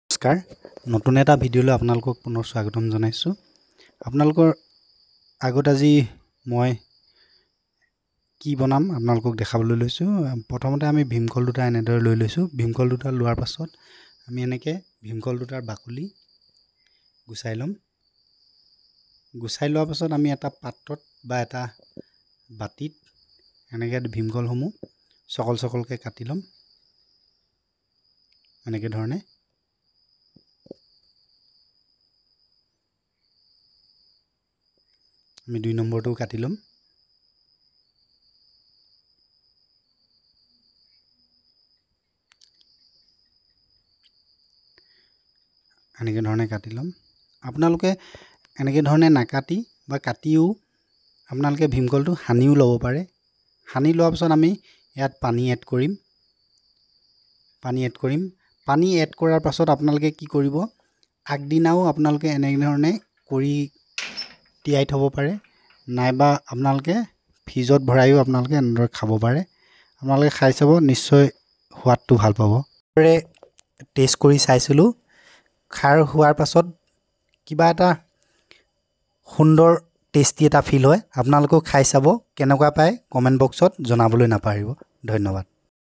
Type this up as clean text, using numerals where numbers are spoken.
নমস্কাৰ, নতুন এটা ভিডিঅ'লৈ আপোনালোকক পুনৰ স্বাগতম জনাইছোঁ। আপোনালোকৰ আগত আজি মই কি বনাম আপোনালোকক দেখাবলৈ লৈছোঁ। প্ৰথমতে আমি ভীমকল দুটা এনেদৰে লৈ লৈছোঁ। ভীমকল দুটা লোৱাৰ পাছত আমি এনেকৈ ভীমকল দুটাৰ বাকলি গুচাই ল'ম। গুচাই লোৱাৰ পাছত আমি এটা পাত্ৰত বা এটা বাতিত এনেকৈ ভীমকলসমূহ চকল চকলকৈ কাটি ল'ম। এনেকৈ ধৰণে আমি 2 নম্বৰটো কাটি ল'ম। এনেকৈ ধৰণে কাটি ল'ম। আপোনালোকে এনেকৈ ধৰণে নাকাটি বা কাটিও আপোনালোকে ভীমকলটো সানিও ল'ব পাৰে। সানি লোৱাৰ পিছত আমি ইয়াত পানী এড কৰিম। পানী এড কৰাৰ পাছত আপোনালোকে কি কৰিব, আগদিনাও আপোনালোকে এনেধৰণে কৰি তিয়াই থ'ব পাৰে, নাইবা আপোনালোকে ফ্ৰিজত ভৰাইও আপোনালোকে এনেদৰে খাব পাৰে। আপোনালোকে খাই চাব, নিশ্চয় সোৱাদটো ভাল পাব। টেষ্ট কৰি চাইছিলোঁ, খাৰ হোৱাৰ পাছত কিবা এটা সুন্দৰ টেষ্টি এটা ফিল হয়। আপোনালোকেও খাই চাব, কেনেকুৱা পায় কমেণ্ট বক্সত জনাবলৈ নাপাহৰিব। ধন্যবাদ।